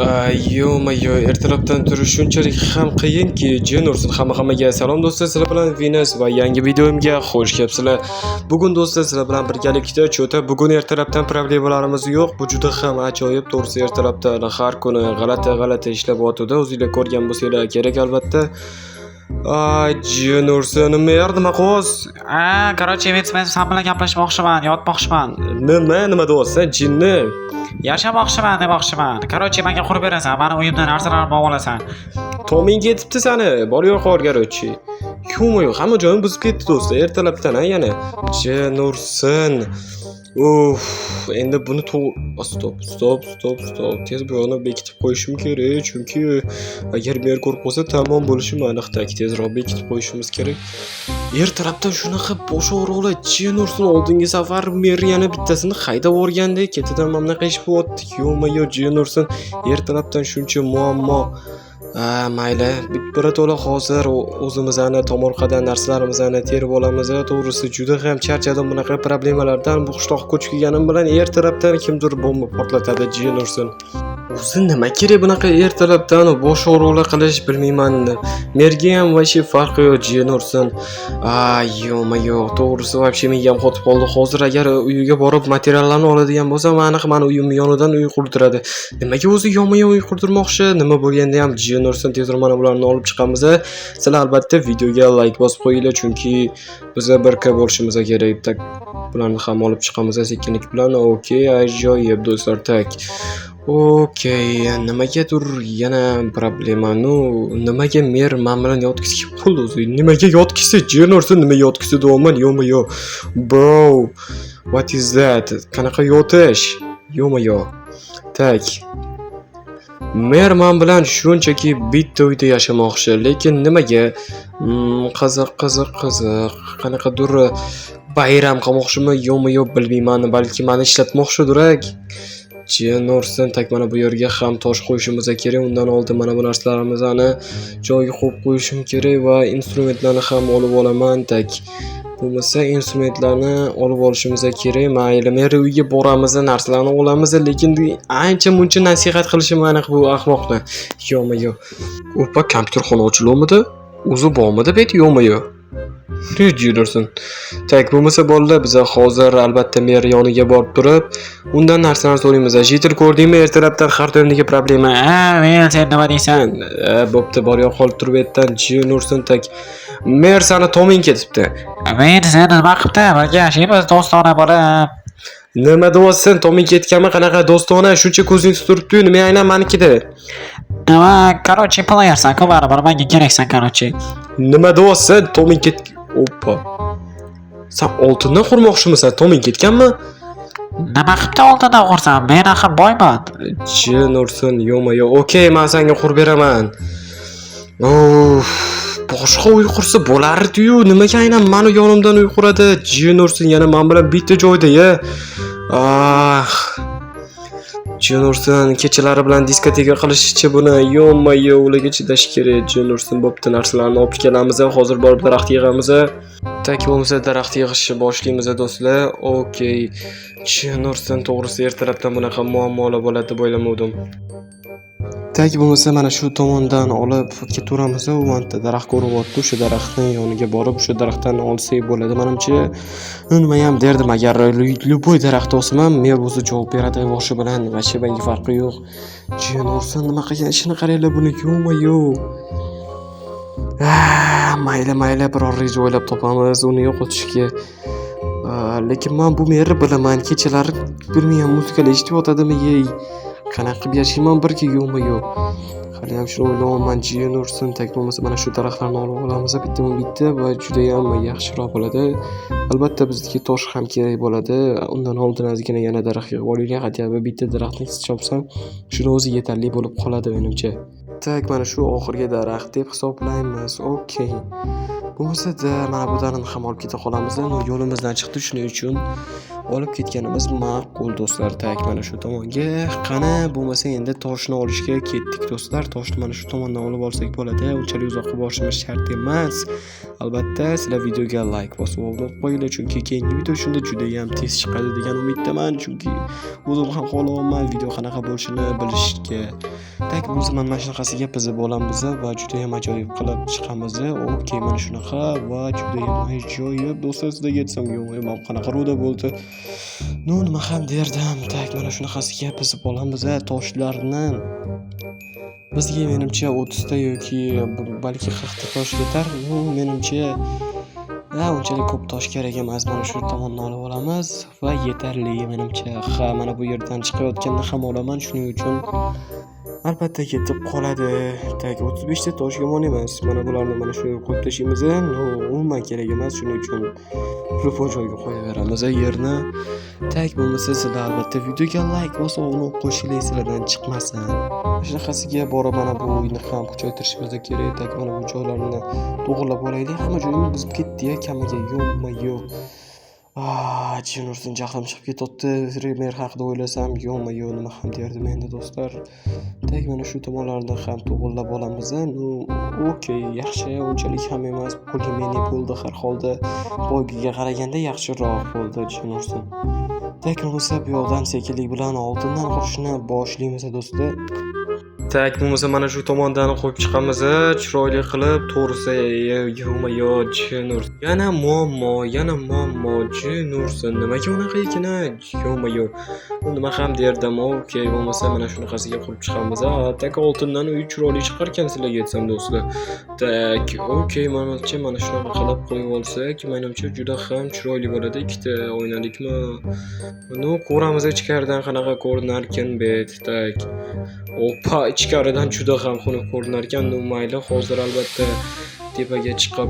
Yo-mayo, ertalabdan turish shunchalik ham qiyinki, jin ursin. Hammaga salom do'stlar, sizlar bilan Venus va yangi videomga xush kelibsizlar. Bugun do'stlar sizlar bilan birgalikda cho'ta. Bugun ertalabdan problemalarimiz yo'q. Bu juda ham ajoyib. To'g'risi ertalabdan har kuni g'alati ishlab o'tdi. O'zingizlar ko'rgan bo'lsanglar kerak albatta. Jin ursin, nima yerda qo'z? Короче, men sen bilan gaplashmoqchiman, yotmoqchiman. Nima deyapsan, jinni? Yashamoqchiman demoqchiman. Короче, menga qurib berasan, meni uyimdan narsalarimni olib olasan. Toming ketibdi sani. Bor yo'q korgarochi. Yo'q, hamma joyim buzib ketdi do'stlar. Ertalabdan yana. Jin ursin. Endi buni stop. Tez bu yoqni bekitib qo'yishim kerak, chunki agar mer ko'rib qolsa tamom bo'lishim aniqdak. Tezroq bekitib qo'yishimiz kerak. Ertalabdan shunaqa bosh og'riqlar, jin ursin. Oldingi safar mer yana bittasini haydab o'rgandek, ketidan mana bunaqa ish bo'lyapti. Yo'q, jin ursin. Ertalabdan shuncha muammo. Mayli, birato'la hozir o'zimizni tomorqadan narsalarimizni terib olamiz. To'g'risi juda ham charchadim bunaqa problemalardan. Bu qishloqqa ko'chib kelganim bilan ertalabdan kimdir bomba portlatadi, jin ursin. O'zi nima kerak bunaqa ertalabdan bosh og'riqlar qilish, bilmayman. Merga ham vashi farqi yo'q, jin ursin. Yo'q, to'g'risi вообще menga ham qotib qoldi. Hozir agar uyiga borib materiallarni oladigan bo'lsam, aniq meni uyimning yonidan uy qurdiradi. Nimaga o'zi yonma-yon uy qurdirmoqchi? Nima bo'lganda ham jin ursin, tezroq mana bularni olib chiqamiz. Sizlar albatta videoga like bosib qo'yinglar, chunki biz birga bo'lishimiz kerak. Tak bularni ham olib chiqamiz sekinlik bilan. Okey, ajoyib do'stlar, tak. Okey, nimagadir yana problema. Nimaga mer men bilan yotkisi qildi o'zi? Nimaga yotkisi? Jin ursin, nima yotkisi deyapman? Yo'q. Bro, what is that? Qanaqa yotish? Yo'q. Tak. Mer men bilan shunchaki bitta uyda yashamoqchi, lekin nimaga? Qiziq. Qanaqadir bayram qilmoqchimi? Yo'q, bilmayman. Balki meni ishlatmoqchidir. Jin ursin, tak mana bu yerga ham tosh qo'yishimiz kerak. Undan oldin mana bu narsalarimizni joyiga qo'yib qo'yishim kerak va instrumentlarni ham olib olaman. Tak. Bo'lmasa instrumentlarni olib olishimiz kerak. Mayli, mer uyga boramiz, narsalarni olamiz, lekin ancha-muncha nasihat qilishim aniq bu ahmoqni. Yo'q. Oppa, kompyuterxona ochilmadi? O'zi bormidi bet? Yo'q. Jin ursin. Tak, bo'lmasa bolalar, biz hozir albatta mer yoniga borib turib, undan narsalarni so'raymiz. Jitir ko'rdingmi ertalabdan har doimdagi problema? Men sen nima deysan? Bo'pti, bor yo'q qolib turib aytdan, jin ursin. Tak. Mer sani toming ketibdi. Men seni nima qilibdi? Birga yashaymiz, do'stona bo'lib. Nima deyapsan? Toming ketganmi? Qanaqa do'stona? Shuncha ko'zing turibdi, nima aynan menikida? Nima, короче, playersan-ku, baribir menga keraksan, короче. Nima deyapsan? Toming Oppa. Sen oltindan qurmoqchimisan? Toming ketganmi? Nima qilibdi oltindan qursan? Men axir boyman. Jin ursin, yo'q. Okey, men senga qurib beraman. Boshqa uy qursa bo'lardi-yu. Nimaga aynan meni yonimdan uy quradi? Jin ursin, yana men bilan bitta joyda-ya. Jin ursin, kechalari bilan diskoteka qilishchi buni. Yo'q, ularga chidash kerak. Jin ursin, bo'pti, narsalarni olib kelamiz. Hozir borib daraxt yig'amiz. Tak, bo'lmasa daraxt yig'ishni boshlaymiz do'stlar. Okey. Jin ursin, to'g'risi ertalabdan bunaqa muammolar bo'ladi deb o'ylamadim. Tak, bo'lmasa mana shu tomondan olib ketaveramiz. U yerda daraxt ko'ryapti. O'sha daraxtning yoniga borib, o'sha daraxtdan olsak bo'ladi. Menimcha, nima ham derdim, agar любой daraxt olsam, men o'zi javob beradi boshi bilan, vashi menga farqi yo'q. Jin ursin, nima qilgan ishini qaranglar buni. Yo'q. Mayli, biror reja o'ylab topamiz uni yo'qotishga. Lekin men bu merni bilaman. Kechalari bilmayman, muzikalar eshityotadimi? Qanaqa qilib yashayman birga? Yo'q. Hali ham shuni o'ylayapman, jin ursin. Tak, bo'lmasa mana shu daraxtlarni olib olamiz, bitta va juda ham yaxshiroq bo'ladi. Albatta bizga tosh ham kerak bo'ladi. Undan oldin ozgina yana daraxt yig'ib olaylik. Hatto bitta daraxtni chopsam, shuni o'zi yetarli bo'lib qoladi menimcha. Tak, mana shu oxirgi daraxt deb hisoblaymiz. Okey. Bo'lmasa-da mana bu daraxtni ham olib keta qolamiz. Yo'limizdan chiqdi, shuning uchun olib ketganimiz ma'qul do'stlar. Tak mana shu tomonga. Qani bo'lmasa endi toshni olishga ketdik do'stlar. Toshni mana shu tomondan olib olsak bo'ladi. Unchalik uzoqqa borishimiz shart emas. Albatta sizlar videoga like bosib qo'yinglar chunki keyingi video shunda juda ham tez chiqadi degan umiddaman. Chunki o'zim ham xohlamayman video qanaqa bo'lishini bilishga. Tak biz mana shunaqasiga bizib olamiz va juda ham ajoyib qilib chiqamiz. Okey, mana shunaqa va juda ham ajoyib do'stlar. Sizlarga aytsam, yo'q, qanaqa ro'da bo'ldi. Nima ham derdim. Tak mana shunaqasiga bizib olamiz toshlarni. Bizga menimcha 30 ta yoki balki 40 ta tosh yetar. Menimcha unchalik ko'p tosh kerak emas. Mana shu tomondan olib olamiz va yetarli menimcha. Mana bu yerdan chiqayotganda ham olaman, shuning uchun albatta ketib qoladi. Tak 35 ta tosh yomon emas. Mana bularni mana shu qo'yib tashlaymiz. Umuman kerak emas, shuning uchun telefon joyiga qo'yaveramiz yerni. Tak bo'lmasa sizlar albatta videoga like bosib uni qo'shinglar sizlardan chiqmasin. Shunaqasiga borib mana bu uyni ham kuchaytirishimiz kerak. Tak mana bu joylarni to'g'irlab olaylik. Hamma joyimiz buzib ketdi-ya, kamiga yo'q. Jin ursin, jahlim chiqib ketdi. Remer haqida o'ylasam, yo'q, nima ham derdim endi do'stlar. Tak mana shu tomonlarni ham to'g'irlab olamiz. Okey, yaxshi, unchalik ham emas. Pulga meni bo'ldi har holda. Boygiga qaraganda yaxshiroq bo'ldi, jin ursin. Tak bo'lsa bu yoqdan sekinlik bilan oltindan qurishni boshlaymiz do'stlar. Tak bo'lmasa mana shu tomondan qo'yib chiqamiz, chiroyli qilib, to'g'risi yo'q, jin ursin. Yana muammo, jin ursin. Nimaga unaqa ekan? Yo'q. Nima ham derdim. Okey, bo'lmasa mana shunaqasiga qo'yib chiqamiz. Tak oltindan uy chiroyli chiqar ekan sizlarga aytsam do'stlar. Tak, okey, menimcha mana shunaqa qilib qo'yib olsak, menimcha juda ham chiroyli bo'ladi. Ikkita o'ynalikmi? Ko'ramiz ichkaridan qanaqa ko'rinar ekan bet. Tak. Opa, ichkaridan juda ham xunuk ko'rinar ekan. Mayli, hozir albatta tepaga chiqib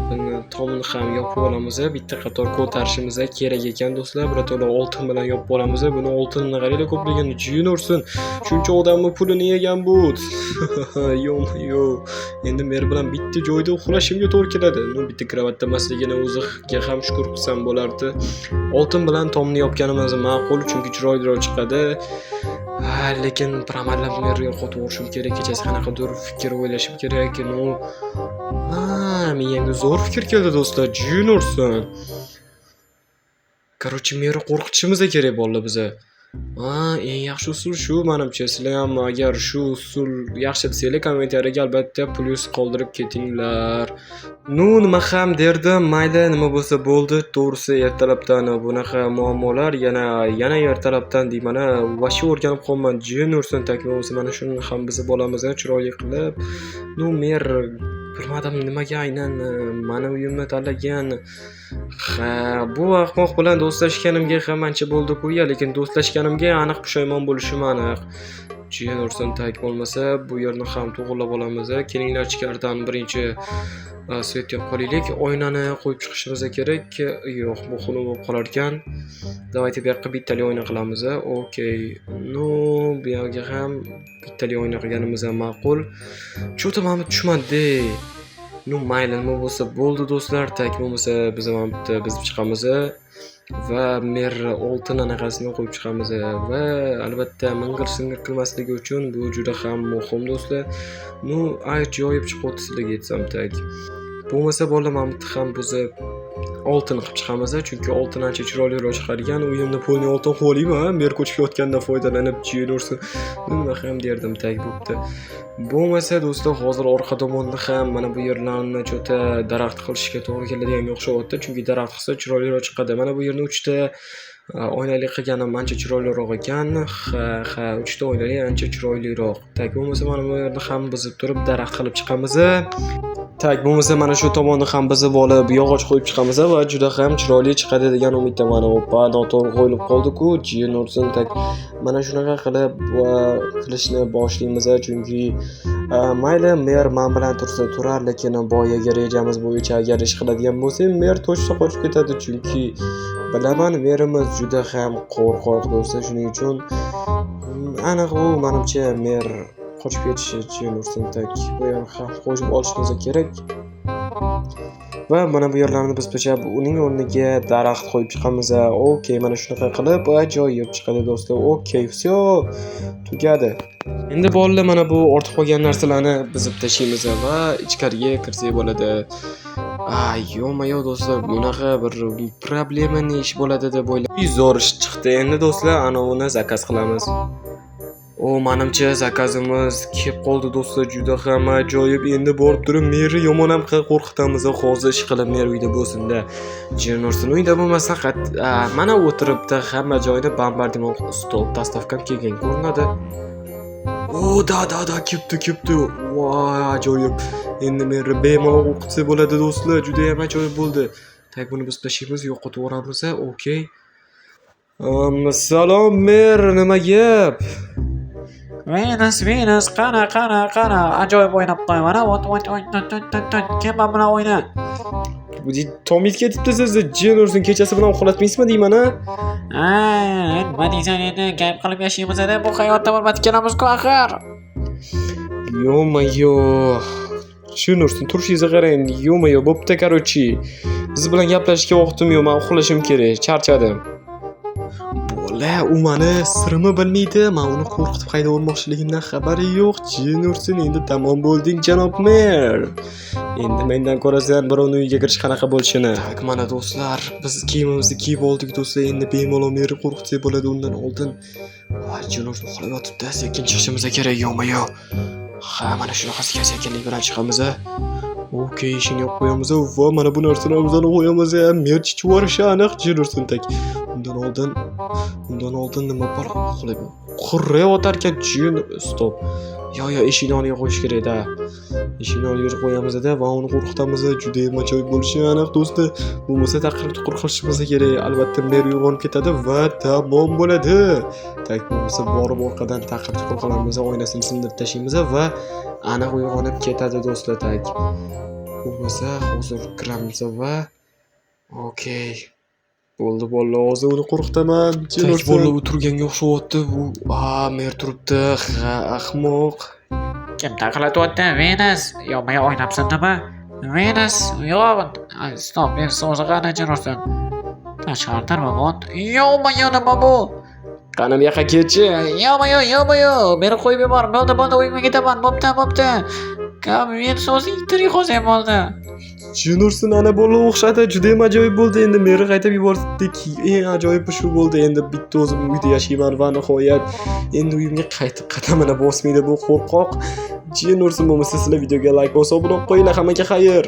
tomni ham yopib olamiz. Bitta qator ko'tarishimiz kerak ekan do'stlar. Birato'la oltin bilan yopib olamiz. Buni oltinni qaranglar ko'pligini jin ursin. Shuncha odamni pulini yegan bu. Yo'q. Endi men bilan bitta joyda uxlashimga to'g'ri keladi. Bitta kravatda emasligini o'ziga ham shukr qilsam bo'lardi. Oltin bilan tomni yopganimiz ma'qul, chunki chiroyliroq chiqadi. Lekin pramalab merga qotib o'rishim kerak. Kechasi qanaqadir fikr o'ylashim kerak. Menga zo'r fikr keldi do'stlar, jin ursin. Короче, meni qo'rqitishimiz kerak bo'ldi biza. Eng yaxshi usul shu menimcha. Sizlar ham agar shu usul yaxshi desanglar, kommentariyaga albatta plyus qoldirib ketinglar. Nima ham derdim, mayli, nima bo'lsa bo'ldi. To'g'risi ertalabdan bunaqa muammolar yana ertalabdan deyman, vashi o'rganib qolman, jin ursin. Tak bo'lsa mana shuni ham bizib olamiz chiroyli qilib. Mer bilmadim nimaga aynan mana uyimni tanlagan. Bu ahmoq bilan do'stlashganimga ham ancha bo'ldi-ku, lekin do'stlashganimga aniq pushaymon bo'lishim aniq. Jin ursin. Tak bo'lmasa bu yerni ham to'g'irlab olamiz. Kelinglar ichkaridan birinchi svet yoqib qo'yaylik. Oynani qo'yib chiqishimiz kerak. Yo'q, bu xunuk bo'lib qolar ekan. Davayte bu yoqqa bittali oyna qilamiz. Okey. Bu yoqqa ham bittali oyna qilganimiz ham ma'qul. Cho'tamamni tushmadi. Mayli, nima bo'lsa bo'ldi do'stlar. Tak bo'lmasa biz ham bitta bizib chiqamiz va mer oltin anaqasini qo'yib chiqamiz va albatta ming'ir-sing'ir qilmasligi uchun bu juda ham muhim do'stlar. Ajoyib chiqdi sizlarga aytsam. Tak bo'lmasa bo'laman ham buzib oltin qilib chiqamiz, chunki oltin ancha chiroyliroq chiqargan. Uyimni pulni oltin qilib olayman, mer ko'chib yotgandan foydalanib jin ursin. Nima ham derdim. Tak bo'pti. Bo'lmasa do'stlar, hozir orqa tomonni ham mana bu yerlarni cho'ta daraxt qilishga to'g'ri keladiganga o'xshayapti, chunki daraxt qilsa chiroyliroq chiqadi. Mana bu yerni 3 ta oynali qilganim ancha chiroyliroq ekan. 3 ta oynali ancha chiroyliroq. Tak bo'lmasa mana bu yerni ham bizib turib daraxt qilib chiqamiz. Tak bo'lmasa mana shu tomonni ham bizib olib yog'och qo'yib chiqamiz va juda ham chiroyli chiqadi degan umiddaman. Hoppa, noto'g'ri qo'yilib qoldi-ku, jin ursin. Tak mana shunaqa qilib qilishni boshlaymiz, chunki mayli, mer men bilan tursa turar, lekin boyaga rejamiz bo'yicha agar ish qiladigan bo'lsa, mer to'shsa qochib ketadi, chunki bilaman merimiz juda ham qo'rqoq do'stlar. Shuning uchun aniq u menimcha mer qochib ketishi jin ursin. Tak bu ham qo'yib olishimiz kerak. va mana bu yerlarni biz to'shab uning o'rniga daraxt qo'yib chiqamiz. Okey, mana shunaqa qilib ajoyib chiqadi do'stlar. Okey, всё. Tugadi. Endi bolalar mana bu ortiq qolgan narsalarni buzib tashlaymiz va ichkariga kirsak bo'ladi. Yo-mayo do'stlar, bunaqa bir problemali ish bo'ladi deb o'yladim. Zo'r ish chiqdi. Endi do'stlar, ana uni zakaz qilamiz. Menimcha zakazimiz kelib qoldi do'stlar, juda ham ajoyib. Endi borib turib meri yomon ham qo'rqitamiz. Hozir ish qilib mer uyda bo'lsin-da. Jino'rsin uyda bo'lmasa mana o'tiribdi, hamma joyda bombardimon stol, dastavkam kelgan ko'rinadi. Da, kepti. Voy, ajoyib. Endi meni bemalol o'qitsa bo'ladi do'stlar, juda ham ajoyib bo'ldi. Tak, buni biz tashlaymiz, yo'qotib yuboramiz. Okey. Salom mer, nima gap? Venus, qana, ajoyib o'ynab qo'yaman. Kim bilan o'yna? Bu Tomit ketibdi sizni, jino'rsin kechasi bilan uxlatmaysizmi deyman a? Nima deysan endi? Gap qilib yashaymiz-da, bu hayotda bir kelamiz-ku axir. Yo-mayo. Jino'rsin turishingizga qarang. Yo-mayo, bo'pti, короче. Siz bilan gaplashishga vaqtim yo'q, men uxlashim kerak, charchadim. Bola, u meni sirimni bilmaydi, men uni qo'rqitib haydab o'rmoqchiligimdan xabari yo'q. Jino'rsin, endi tamom bo'lding, janob mer. Endi mendan ko'rasan birovning uyiga kirish qanaqa bo'lishini. Tak, mana do'stlar, biz kiyimimizni kiyib oldik do'stlar. Endi bemalol meri qo'rqitsak bo'ladi undan oldin. Jino'rsin uxlab yotibdi, sekin chiqishimiz kerak, yo'mayo. Mana shunaqasiga sekinlik bilan chiqamiz. Okey, ishini yo'q qo'yamiz va mana bu narsalarimizni qo'yamiz. Merch chuvarish aniq, jino'rsin tak. Undan oldin nima bor? Qurrayotlar ekan, stop. Yo, eshikni oldiga qo'yish kerak-da. Eshikni oldiga qo'yamiz-da va uni qo'rqitamiz. Juda ham ajoyib bo'lishi aniq do'stlar. Bo'lmasa taqir-tuqir qilishimiz kerak. Albatta mer uyg'onib ketadi va tamom bo'ladi. Tak, bo'lmasa borib orqadan taqir-tuqir qilamiz, oynasini sindirib tashlaymiz va aniq uyg'onib ketadi do'stlar. Tak. Bo'lmasa hozir kiramiz va okey. Bo'ldi bolalar, hozir uni qo'rqitaman. Jino'rsin bolalar o'tirganga o'xshayapti. Mer turibdi. Ahmoq. Kim taqalatyapti? Venus. Yo-mayo o'ynabsan-nima? Venus, yo'q. Stop, men so'zi qana jino'rsin. Tashqaridan vagon. Yo-mayo, nima bu? Qani bu yoqqa kelchi. Yo-mayo. Meni qo'yib yubor. Bo'ldi, uyimga ketaman. Bo'pti. Men so'zi tirik hozir bo'ldi. Jino'rsin ana bola o'xshadi, juda ham ajoyib bo'ldi. Endi meri qaytib yubordik. Eng ajoyib shu bo'ldi. Endi bitta o'zim uyda yashayman va nihoyat endi uyimga qaytib qadamini bosmaydi bu qo'rqoq. Jino'rsin bo'lmasa sizlar videoga like bosib, obuna qo'yinglar. Hammaga xayr.